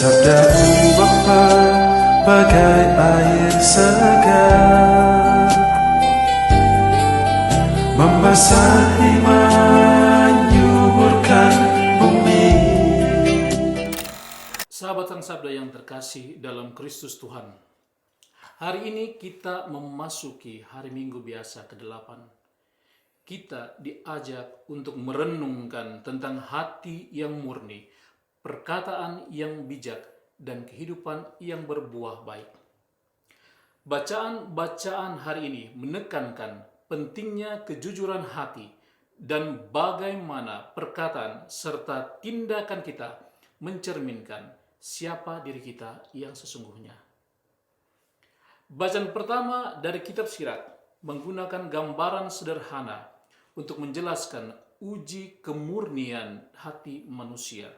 Sabdamu Bapa bagai air segar, membasahi menyuburkan bumi. Sahabat Sang Sabda yang terkasih dalam Kristus Tuhan, hari ini kita memasuki hari Minggu biasa ke-8. Kita diajak untuk merenungkan tentang hati yang murni, perkataan yang bijak, dan kehidupan yang berbuah baik. Bacaan-bacaan hari ini menekankan pentingnya kejujuran hati dan bagaimana perkataan serta tindakan kita mencerminkan siapa diri kita yang sesungguhnya. Bacaan pertama dari kitab Sirat menggunakan gambaran sederhana untuk menjelaskan uji kemurnian hati manusia.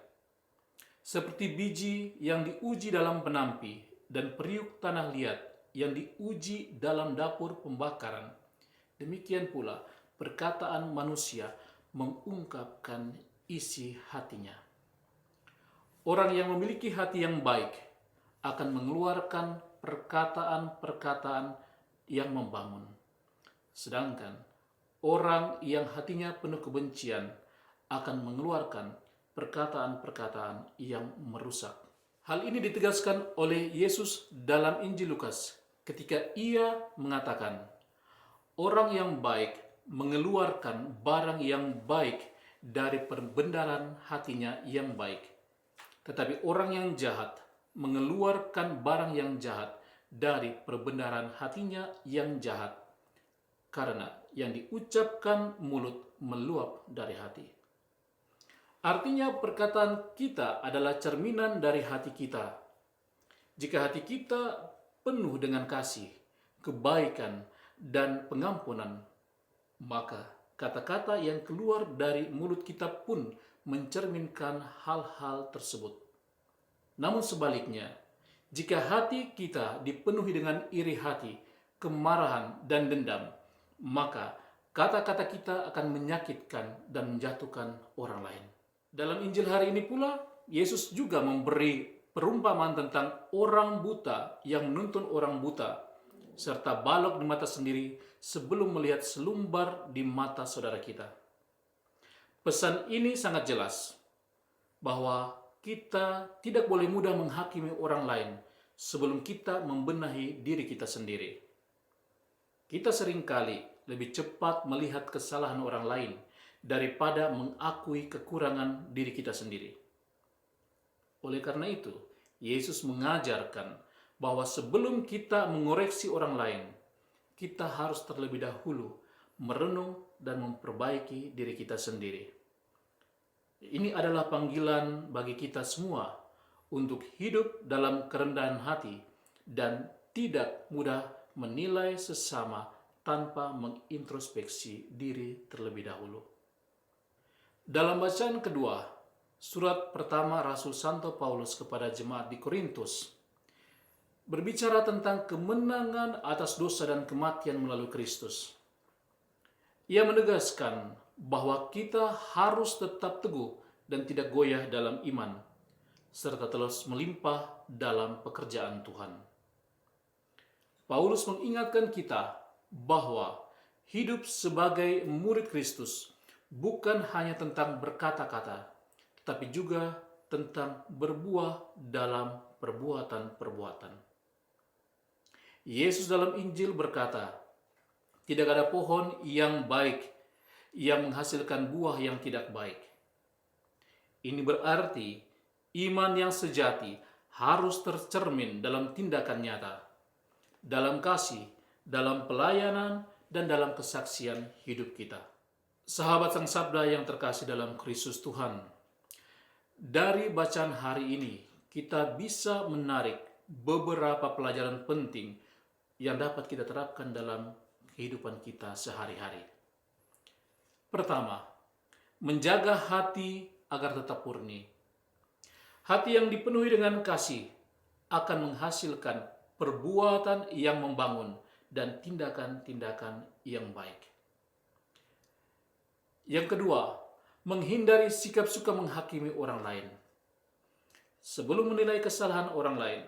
Seperti biji yang diuji dalam penampi dan periuk tanah liat yang diuji dalam dapur pembakaran, demikian pula perkataan manusia mengungkapkan isi hatinya. Orang yang memiliki hati yang baik akan mengeluarkan perkataan-perkataan yang membangun. Sedangkan orang yang hatinya penuh kebencian akan mengeluarkan perkataan-perkataan yang merusak. Hal ini ditegaskan oleh Yesus dalam Injil Lukas ketika ia mengatakan, orang yang baik mengeluarkan barang yang baik dari perbendaharaan hatinya yang baik. Tetapi orang yang jahat mengeluarkan barang yang jahat dari perbendaharaan hatinya yang jahat, karena yang diucapkan mulut meluap dari hati. Artinya perkataan kita adalah cerminan dari hati kita. Jika hati kita penuh dengan kasih, kebaikan, dan pengampunan, maka kata-kata yang keluar dari mulut kita pun mencerminkan hal-hal tersebut. Namun sebaliknya, jika hati kita dipenuhi dengan iri hati, kemarahan, dan dendam, maka kata-kata kita akan menyakitkan dan menjatuhkan orang lain. Dalam Injil hari ini pula, Yesus juga memberi perumpamaan tentang orang buta yang menuntun orang buta, serta balok di mata sendiri sebelum melihat selumbar di mata saudara kita. Pesan ini sangat jelas bahwa kita tidak boleh mudah menghakimi orang lain sebelum kita membenahi diri kita sendiri. Kita seringkali lebih cepat melihat kesalahan orang lain daripada mengakui kekurangan diri kita sendiri. Oleh karena itu, Yesus mengajarkan bahwa sebelum kita mengoreksi orang lain, kita harus terlebih dahulu merenung dan memperbaiki diri kita sendiri. Ini adalah panggilan bagi kita semua untuk hidup dalam kerendahan hati dan tidak mudah menilai sesama tanpa mengintrospeksi diri terlebih dahulu. Dalam bacaan kedua, surat pertama Rasul Santo Paulus kepada jemaat di Korintus berbicara tentang kemenangan atas dosa dan kematian melalui Kristus. Ia menegaskan bahwa kita harus tetap teguh dan tidak goyah dalam iman, serta terus melimpah dalam pekerjaan Tuhan. Paulus mengingatkan kita bahwa hidup sebagai murid Kristus bukan hanya tentang berkata-kata, tetapi juga tentang berbuah dalam perbuatan-perbuatan. Yesus dalam Injil berkata, tidak ada pohon yang baik yang menghasilkan buah yang tidak baik. Ini berarti iman yang sejati harus tercermin dalam tindakan nyata, dalam kasih, dalam pelayanan, dan dalam kesaksian hidup kita. Sahabat Sang Sabda yang terkasih dalam Kristus Tuhan, dari bacaan hari ini kita bisa menarik beberapa pelajaran penting yang dapat kita terapkan dalam kehidupan kita sehari-hari. Pertama, menjaga hati agar tetap murni. Hati yang dipenuhi dengan kasih akan menghasilkan perbuatan yang membangun dan tindakan-tindakan yang baik. Yang kedua, menghindari sikap suka menghakimi orang lain. Sebelum menilai kesalahan orang lain,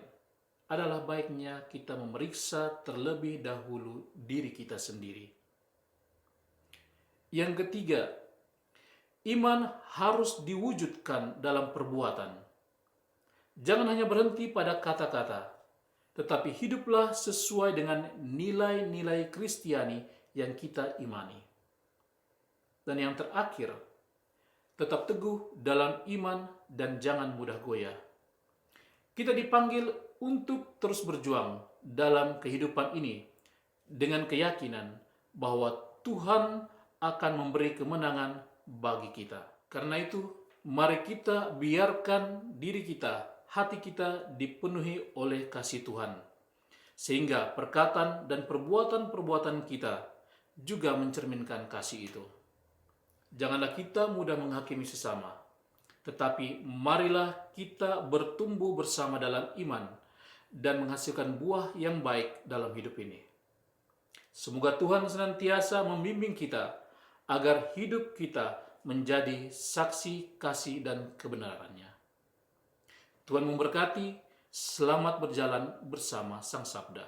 adalah baiknya kita memeriksa terlebih dahulu diri kita sendiri. Yang ketiga, iman harus diwujudkan dalam perbuatan. Jangan hanya berhenti pada kata-kata, tetapi hiduplah sesuai dengan nilai-nilai Kristiani yang kita imani. Dan yang terakhir, tetap teguh dalam iman dan jangan mudah goyah. Kita dipanggil untuk terus berjuang dalam kehidupan ini dengan keyakinan bahwa Tuhan akan memberi kemenangan bagi kita. Karena itu, mari kita biarkan diri kita, hati kita dipenuhi oleh kasih Tuhan, sehingga perkataan dan perbuatan-perbuatan kita juga mencerminkan kasih itu. Janganlah kita mudah menghakimi sesama, tetapi marilah kita bertumbuh bersama dalam iman dan menghasilkan buah yang baik dalam hidup ini. Semoga Tuhan senantiasa membimbing kita agar hidup kita menjadi saksi kasih dan kebenarannya. Tuhan memberkati, selamat berjalan bersama Sang Sabda.